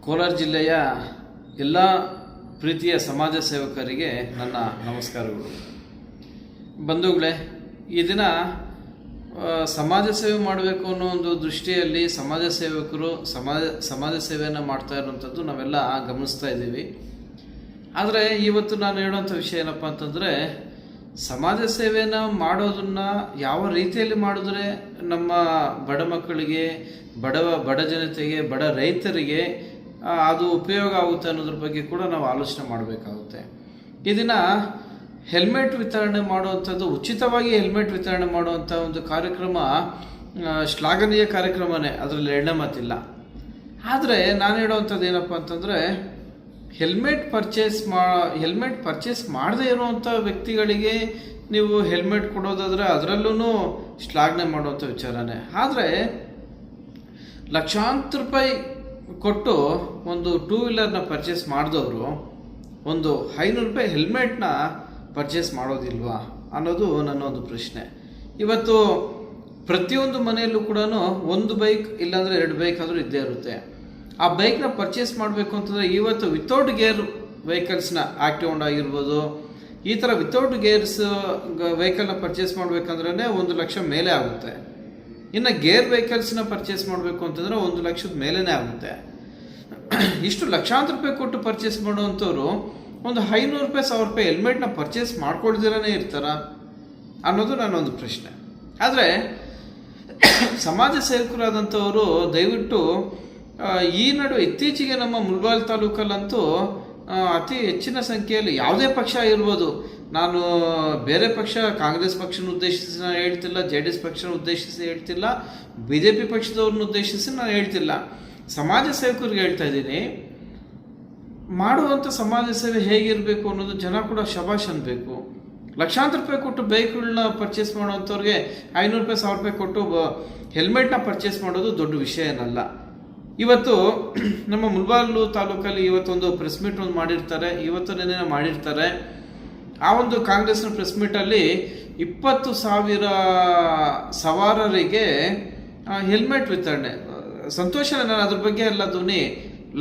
ಕೋಲಾರ ಜಿಲ್ಲೆಯ ಎಲ್ಲ ಪ್ರೀತಿಯ ಸಮಾಜ ಸೇವಕರಿಗೆ ನನ್ನ ನಮಸ್ಕಾರಗಳು. ಬಂಧುಗಳೇ, ಈ ದಿನ ಸಮಾಜ ಸೇವೆ ಮಾಡಬೇಕು ಅನ್ನೋ ಒಂದು ದೃಷ್ಟಿಯಲ್ಲಿ ಸಮಾಜ ಸೇವಕರು ಸಮಾಜ ಸೇವೆಯನ್ನು ಮಾಡ್ತಾ ಇರುವಂಥದ್ದು ನಾವೆಲ್ಲ ಗಮನಿಸ್ತಾ ಇದ್ದೀವಿ. ಆದರೆ ಇವತ್ತು ನಾನು ಹೇಳುವಂಥ ವಿಷಯ ಏನಪ್ಪ ಅಂತಂದರೆ, ಸಮಾಜ ಸೇವೆಯನ್ನು ಮಾಡೋದನ್ನು ಯಾವ ರೀತಿಯಲ್ಲಿ ಮಾಡಿದ್ರೆ ನಮ್ಮ ಬಡ ಮಕ್ಕಳಿಗೆ, ಬಡ ಜನತೆಗೆ, ಬಡ ರೈತರಿಗೆ ಅದು ಉಪಯೋಗ ಆಗುತ್ತೆ ಅನ್ನೋದ್ರ ಬಗ್ಗೆ ಕೂಡ ನಾವು ಆಲೋಚನೆ ಮಾಡಬೇಕಾಗುತ್ತೆ. ಈ ದಿನ ಹೆಲ್ಮೆಟ್ ವಿತರಣೆ ಮಾಡುವಂಥದ್ದು, ಉಚಿತವಾಗಿ ಹೆಲ್ಮೆಟ್ ವಿತರಣೆ ಮಾಡುವಂಥ ಒಂದು ಕಾರ್ಯಕ್ರಮ ಶ್ಲಾಘನೀಯ ಕಾರ್ಯಕ್ರಮನೇ, ಅದರಲ್ಲಿ ಎಣ್ಣೆ ಮಾತಿಲ್ಲ. ಆದರೆ ನಾನು ಹೇಳುವಂಥದ್ದು ಏನಪ್ಪ ಅಂತಂದರೆ, ಹೆಲ್ಮೆಟ್ ಪರ್ಚೇಸ್ ಮಾಡದೇ ಇರುವಂಥ ವ್ಯಕ್ತಿಗಳಿಗೆ ನೀವು ಹೆಲ್ಮೆಟ್ ಕೊಡೋದಾದರೆ ಅದರಲ್ಲೂ ಶ್ಲಾಘನೆ ಮಾಡುವಂಥ ವಿಚಾರನೇ. ಆದರೆ ಲಕ್ಷಾಂತರ ರೂಪಾಯಿ ಕೊಟ್ಟು ಒಂದು ಟೂ ವೀಲರ್ನ ಪರ್ಚೇಸ್ ಮಾಡಿದವರು ಒಂದು 500 ರೂಪಾಯಿ ಹೆಲ್ಮೆಟ್ನ ಪರ್ಚೇಸ್ ಮಾಡೋದಿಲ್ವಾ ಅನ್ನೋದು ನನ್ನ ಒಂದು ಪ್ರಶ್ನೆ. ಇವತ್ತು ಪ್ರತಿಯೊಂದು ಮನೆಯಲ್ಲೂ ಕೂಡ ಒಂದು ಬೈಕ್ ಇಲ್ಲಾಂದರೆ 2 ಬೈಕ್ ಆದರೂ ಇದ್ದೇ ಇರುತ್ತೆ. ಆ ಬೈಕ್ನ ಪರ್ಚೇಸ್ ಮಾಡಬೇಕು ಅಂತಂದರೆ ಇವತ್ತು ವಿತೌಟ್ ಗೇರ್ ವೆಹಿಕಲ್ಸ್ನ, ಆಕ್ಟಿವ್ ಹೋಂಡಾ ಆಗಿರ್ಬೋದು, ಈ ಥರ ವಿತೌಟ್ ಗೇರ್ಸ್ ವೆಹಿಕಲ್ನ ಪರ್ಚೇಸ್ ಮಾಡಬೇಕಂದ್ರೆ 1 ಲಕ್ಷ ಮೇಲೆ ಆಗುತ್ತೆ. ಇನ್ನು ಗೇರ್ ವೆಹಿಕಲ್ಸ್ನ ಪರ್ಚೇಸ್ ಮಾಡಬೇಕು ಅಂತಂದರೆ 1 ಲಕ್ಷದ ಮೇಲೇ ಆಗುತ್ತೆ. ಇಷ್ಟು ಲಕ್ಷಾಂತರ ರೂಪಾಯಿ ಕೊಟ್ಟು ಪರ್ಚೇಸ್ ಮಾಡುವಂಥವ್ರು ಒಂದು 500 ರೂಪಾಯಿ 1000 ರೂಪಾಯಿ ಹೆಲ್ಮೆಟ್ನ ಪರ್ಚೇಸ್ ಮಾಡ್ಕೊಳ್ದಿರೇ ಇರ್ತಾರ ಅನ್ನೋದು ನನ್ನೊಂದು ಪ್ರಶ್ನೆ. ಆದರೆ ಸಮಾಜ ಸೇವಕರಾದಂಥವರು ದಯವಿಟ್ಟು ಈ ನಡುವೆ ಇತ್ತೀಚೆಗೆ ನಮ್ಮ ಮುಳಬಾಗಿಲು ತಾಲೂಕಲ್ಲಂತೂ ಅತಿ ಹೆಚ್ಚಿನ ಸಂಖ್ಯೆಯಲ್ಲಿ ಯಾವುದೇ ಪಕ್ಷ ಇರ್ಬೋದು, ನಾನು ಬೇರೆ ಪಕ್ಷ ಕಾಂಗ್ರೆಸ್ ಪಕ್ಷನ ಉದ್ದೇಶಿಸಿ ನಾನು ಹೇಳ್ತಿಲ್ಲ, JDS ಪಕ್ಷನ ಉದ್ದೇಶಿಸಿ ಹೇಳ್ತಿಲ್ಲ, BJP ಪಕ್ಷದವ್ರನ್ನ ಉದ್ದೇಶಿಸಿ ನಾನು ಹೇಳ್ತಿಲ್ಲ, ಸಮಾಜ ಸೇವಕರಿಗೆ ಹೇಳ್ತಾ ಇದ್ದೀನಿ. ಮಾಡುವಂಥ ಸಮಾಜ ಸೇವೆ ಹೇಗಿರಬೇಕು ಅನ್ನೋದು ಜನ ಕೂಡ ಶಬಾಷ್ ಅನ್ಬೇಕು. ಲಕ್ಷಾಂತರ ರೂಪಾಯಿ ಕೊಟ್ಟು ಬೈಕ್ಗಳನ್ನ ಪರ್ಚೇಸ್ ಮಾಡುವಂಥವ್ರಿಗೆ 500 ರೂಪಾಯಿ 1000 ರೂಪಾಯಿ ಕೊಟ್ಟು ಹೆಲ್ಮೆಟ್ನ ಪರ್ಚೇಸ್ ಮಾಡೋದು ದೊಡ್ಡ ವಿಷಯ ಏನಲ್ಲ. ಇವತ್ತು ನಮ್ಮ ಮುಳಬಾಗಿಲು ತಾಲೂಕಲ್ಲಿ ಇವತ್ತೊಂದು ಪ್ರೆಸ್ ಮೀಟ್ ಒಂದು ಮಾಡಿರ್ತಾರೆ, ನೆನ್ನೆ ಮಾಡಿರ್ತಾರೆ. ಆ ಒಂದು ಕಾಂಗ್ರೆಸ್ನ ಪ್ರೆಸ್ ಮೀಟಲ್ಲಿ 20,000 ಸವಾರರಿಗೆ ಹೆಲ್ಮೆಟ್ ವಿತರಣೆ. ಸಂತೋಷ, ನಾನು ಅದ್ರ ಬಗ್ಗೆ ಎಲ್ಲ ಧ್ವನಿ.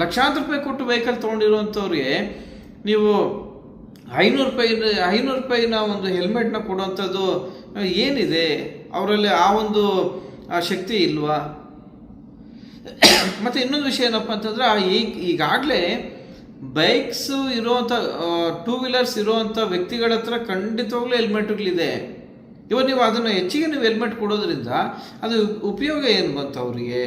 ಲಕ್ಷಾಂತರ ರೂಪಾಯಿ ಕೊಟ್ಟು ವೆಹಿಕಲ್ ತೊಗೊಂಡಿರುವಂಥವ್ರಿಗೆ ನೀವು 500 ರೂಪಾಯಿನ ಒಂದು ಹೆಲ್ಮೆಟ್ನ ಕೊಡುವಂಥದ್ದು ಏನಿದೆ? ಅವರಲ್ಲಿ ಆ ಒಂದು ಶಕ್ತಿ ಇಲ್ವಾ? ಮತ್ತು ಇನ್ನೊಂದು ವಿಷಯ ಏನಪ್ಪ ಅಂತಂದರೆ, ಈಗಾಗಲೇ ಬೈಕ್ಸ್ ಇರುವಂಥ, ಟೂ ವೀಲರ್ಸ್ ಇರುವಂಥ ವ್ಯಕ್ತಿಗಳ ಹತ್ರ ಖಂಡಿತವಾಗ್ಲೂ ಹೆಲ್ಮೆಟ್ಗಳಿದೆ. ಇವಾಗ ನೀವು ಅದನ್ನು ಹೆಚ್ಚಿಗೆ ಹೆಲ್ಮೆಟ್ ಕೊಡೋದ್ರಿಂದ ಅದು ಉಪಯೋಗ ಏನು ಬಂತು ಅವರಿಗೆ?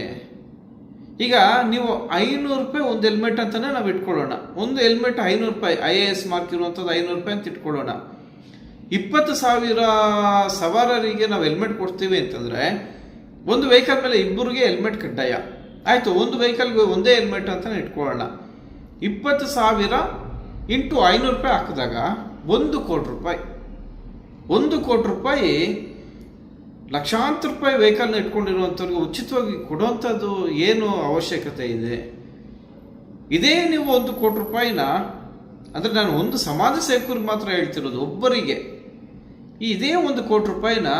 ಈಗ ನೀವು 500 ರೂಪಾಯಿ ಒಂದು ಹೆಲ್ಮೆಟ್ ಅಂತಲೇ ನಾವು ಇಟ್ಕೊಳ್ಳೋಣ. ಒಂದು ಹೆಲ್ಮೆಟ್ 500 ರೂಪಾಯಿ, IAS ಮಾರ್ಕ್ ಇರುವಂಥದ್ದು 500 ರೂಪಾಯಿ ಅಂತ ಇಟ್ಕೊಳ್ಳೋಣ. 20,000 ಸವಾರರಿಗೆ ನಾವು ಹೆಲ್ಮೆಟ್ ಕೊಡ್ತೀವಿ ಅಂತಂದರೆ ಒಂದು ವೆಹಿಕಲ್ ಮೇಲೆ ಇಬ್ಬರಿಗೆ ಹೆಲ್ಮೆಟ್ ಕಡ್ಡಾಯ ಆಯಿತು. ಒಂದು ವೆಹಿಕಲ್ಗೆ ಒಂದೇ ಹೆಲ್ಮೆಟ್ ಅಂತಲೇ ಇಟ್ಕೊಳ್ಳೋಣ. 20,000 ಇಂಟು 500 ರೂಪಾಯಿ ಹಾಕಿದಾಗ 1 ಕೋಟಿ ರೂಪಾಯಿ. 1 ಕೋಟಿ ರೂಪಾಯಿ ಲಕ್ಷಾಂತರ ರೂಪಾಯಿ ವೆಹಿಕಲ್ನ ಇಟ್ಕೊಂಡಿರುವಂಥವ್ರಿಗೆ ಉಚಿತವಾಗಿ ಕೊಡುವಂಥದ್ದು ಏನು ಅವಶ್ಯಕತೆ ಇದೆ? ಇದೇ ನೀವು 1 ಕೋಟಿ ರೂಪಾಯಿನ, ಅಂದರೆ ನಾನು ಒಂದು ಸಮಾಜ ಸೇವಕರಿಗೆ ಮಾತ್ರ ಹೇಳ್ತಿರೋದು, ಒಬ್ಬರಿಗೆ ಇದೇ 1 ಕೋಟಿ ರೂಪಾಯಿನ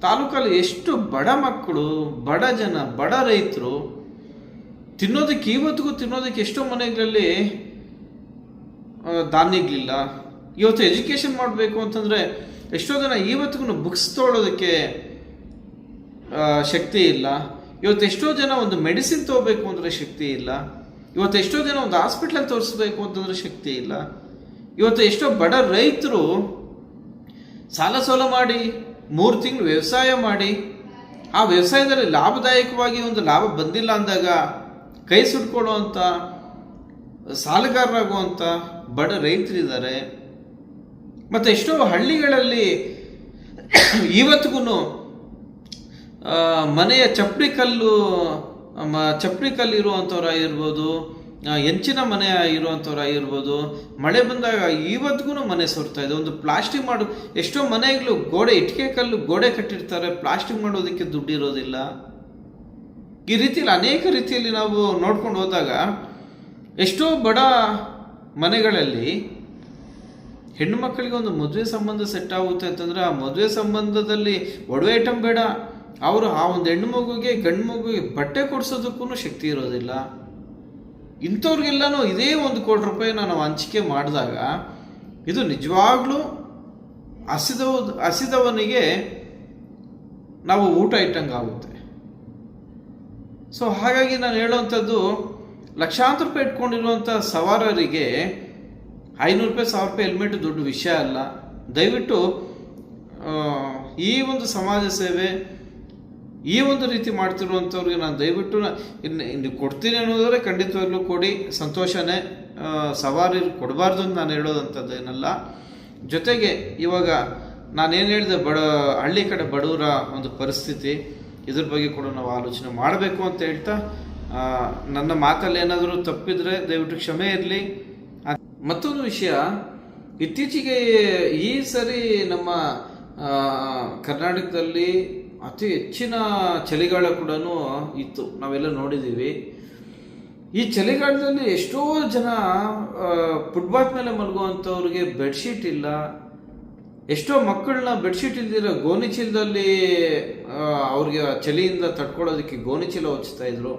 ತಾಲೂಕಲ್ಲಿ ಎಷ್ಟು ಬಡ ಮಕ್ಕಳು, ಬಡ ಜನ, ಬಡ ರೈತರು ಇವತ್ತಿಗೂ ತಿನ್ನೋದಕ್ಕೆ ಎಷ್ಟೋ ಮನೆಗಳಲ್ಲಿ ಧಾನ್ಯಗಳಿಲ್ಲ. ಇವತ್ತು ಎಜುಕೇಷನ್ ಮಾಡಬೇಕು ಅಂತಂದರೆ ಎಷ್ಟೋ ಜನ ಇವತ್ತಿಗೂ ಬುಕ್ಸ್ ತೊಗೊಳೋದಕ್ಕೆ ಶಕ್ತಿ ಇಲ್ಲ. ಇವತ್ತು ಎಷ್ಟೋ ಜನ ಒಂದು ಮೆಡಿಸಿನ್ ತೊಗೋಬೇಕು ಅಂದರೆ ಶಕ್ತಿ ಇಲ್ಲ. ಇವತ್ತು ಎಷ್ಟೋ ಜನ ಒಂದು ಹಾಸ್ಪಿಟ್ಲಲ್ಲಿ ತೋರಿಸ್ಬೇಕು ಅಂತಂದರೆ ಶಕ್ತಿ ಇಲ್ಲ. ಇವತ್ತು ಎಷ್ಟೋ ಬಡ ರೈತರು ಸಾಲ ಮಾಡಿ 3 ತಿಂಗಳು ವ್ಯವಸಾಯ ಮಾಡಿ, ಆ ವ್ಯವಸಾಯದಲ್ಲಿ ಲಾಭದಾಯಕವಾಗಿ ಒಂದು ಲಾಭ ಬಂದಿಲ್ಲ ಅಂದಾಗ ಕೈ ಸುಟ್ಕೊಳ್ಳುವಂಥ, ಸಾಲಗಾರರಾಗುವಂಥ ಬಡ ರೈತರಿದ್ದಾರೆ. ಮತ್ತು ಎಷ್ಟೋ ಹಳ್ಳಿಗಳಲ್ಲಿ ಇವತ್ತಿಗೂ ಮನೆಯ ಚಪ್ಪಡಿ ಕಲ್ಲು ಇರುವಂಥವ್ರಾಗಿರ್ಬೋದು, ಹೆಂಚಿನ ಮನೆ ಇರುವಂಥವ್ರಾಗಿರ್ಬೋದು, ಮಳೆ ಬಂದಾಗ ಇವತ್ತಿಗೂ ಮನೆ ಸೋರ್ತಾ ಇದೆ. ಒಂದು ಪ್ಲಾಸ್ಟಿಕ್ ಎಷ್ಟೋ ಮನೆಗಳು ಇಟ್ಟಿಗೆ ಕಲ್ಲು ಗೋಡೆ ಕಟ್ಟಿರ್ತಾರೆ, ಪ್ಲಾಸ್ಟಿಕ್ ಮಾಡೋದಕ್ಕೆ ದುಡ್ಡು ಇರೋದಿಲ್ಲ. ಈ ರೀತಿಯಲ್ಲಿ ಅನೇಕ ರೀತಿಯಲ್ಲಿ ನಾವು ನೋಡ್ಕೊಂಡು ಹೋದಾಗ ಎಷ್ಟೋ ಬಡ ಮನೆಗಳಲ್ಲಿ ಹೆಣ್ಣು ಮಕ್ಕಳಿಗೆ ಒಂದು ಮದುವೆ ಸಂಬಂಧ ಸೆಟ್ ಆಗುತ್ತೆ ಅಂತಂದರೆ ಆ ಮದುವೆ ಸಂಬಂಧದಲ್ಲಿ ಒಡವೆ ಐಟಮ್ ಬೇಡ, ಅವರು ಆ ಒಂದು ಹೆಣ್ಣು ಮಗುಗೆ ಗಂಡು ಮಗುಗೆ ಬಟ್ಟೆ ಕೊಡಿಸೋದಕ್ಕೂ ಶಕ್ತಿ ಇರೋದಿಲ್ಲ. ಇಂಥವ್ರಿಗೆಲ್ಲನೂ ಇದೇ 1 ಕೋಟಿ ರೂಪಾಯಿನ ನಾವು ಹಂಚಿಕೆ ಮಾಡಿದಾಗ ಇದು ನಿಜವಾಗ್ಲೂ ಹಸಿದವನಿಗೆ ನಾವು ಊಟ ಇಟ್ಟಂಗೆ ಆಗುತ್ತೆ. ಸೊ ಹಾಗಾಗಿ ನಾನು ಹೇಳುವಂಥದ್ದು, ಲಕ್ಷಾಂತರ ರೂಪಾಯಿ ಇಟ್ಕೊಂಡಿರುವಂಥ ಸವಾರರಿಗೆ 500 ರೂಪಾಯಿ 1000 ರೂಪಾಯಿ ಹೆಲ್ಮೆಟ್ ದೊಡ್ಡ ವಿಷಯ ಅಲ್ಲ. ದಯವಿಟ್ಟು ಈ ಒಂದು ಸಮಾಜ ಸೇವೆ, ಈ ಒಂದು ರೀತಿ ಮಾಡ್ತಿರುವಂಥವ್ರಿಗೆ ನಾನು ದಯವಿಟ್ಟು ಇನ್ನು ಕೊಡ್ತೀನಿ ಅನ್ನೋದ್ರೆ ಖಂಡಿತವಾಗ್ಲೂ ಕೊಡಿ, ಸಂತೋಷನೇ. ಸವಾರಿಗೆ ಕೊಡಬಾರ್ದು ಅಂತ ನಾನು ಹೇಳೋದಂಥದ್ದೇನಲ್ಲ. ಜೊತೆಗೆ ಇವಾಗ ನಾನೇನು ಹೇಳಿದೆ, ಹಳ್ಳಿ ಕಡೆ ಬಡವರ ಒಂದು ಪರಿಸ್ಥಿತಿ, ಇದ್ರ ಬಗ್ಗೆ ಕೂಡ ನಾವು ಆಲೋಚನೆ ಮಾಡಬೇಕು ಅಂತ ಹೇಳ್ತಾ, ನನ್ನ ಮಾತಲ್ಲಿ ಏನಾದರೂ ತಪ್ಪಿದರೆ ದಯವಿಟ್ಟು ಕ್ಷಮೆ ಇರಲಿ. ಮತ್ತೊಂದು ವಿಷಯ, ಇತ್ತೀಚೆಗೆ ಈ ಸರಿ ನಮ್ಮ ಕರ್ನಾಟಕದಲ್ಲಿ ಅತಿ ಹೆಚ್ಚಿನ ಚಳಿಗಾಲ ಕೂಡ ಇತ್ತು, ನಾವೆಲ್ಲ ನೋಡಿದ್ದೀವಿ. ಈ ಚಳಿಗಾಲದಲ್ಲಿ ಎಷ್ಟೋ ಜನ ಫುಟ್ಪಾತ್ ಮೇಲೆ ಮಲಗುವಂಥವ್ರಿಗೆ ಬೆಡ್ಶೀಟ್ ಇಲ್ಲ. ಎಷ್ಟೋ ಮಕ್ಕಳನ್ನ ಬೆಡ್ಶೀಟ್ ಇಲ್ದಿರೋ ಗೋಣಿ ಚೀಲದಲ್ಲಿ ಅವ್ರಿಗೆ ಚಳಿಯಿಂದ ತಡ್ಕೊಳ್ಳೋದಕ್ಕೆ ಗೋಣಿ ಚೀಲ ಹೊಚ್ತಾ ಇದ್ರು.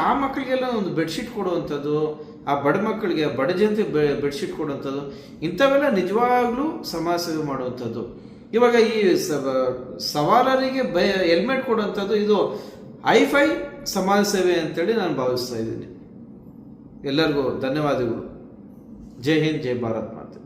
ಆ ಮಕ್ಕಳಿಗೆಲ್ಲ ಒಂದು ಬೆಡ್ಶೀಟ್ ಕೊಡುವಂಥದ್ದು, ಆ ಬಡ ಮಕ್ಕಳಿಗೆ ಬಡ ಜನತೆ ಬೆಡ್ಶೀಟ್ ಕೊಡುವಂಥದ್ದು, ಇಂಥವೆಲ್ಲ ನಿಜವಾಗ್ಲೂ ಸಮಾಜ ಸೇವೆ ಮಾಡುವಂಥದ್ದು. ಇವಾಗ ಈ ಸವಾರರಿಗೆ ಹೆಲ್ಮೆಟ್ ಕೊಡುವಂಥದ್ದು ಇದು ಹೈಫೈ ಸಮಾಜ ಸೇವೆ ಅಂತೇಳಿ ನಾನು ಭಾವಿಸ್ತಾ ಇದ್ದೀನಿ. ಎಲ್ಲರಿಗೂ ಧನ್ಯವಾದಗಳು. ಜೈ ಹಿಂದ್, ಜೈ ಭಾರತ್ ಮಾತೆ.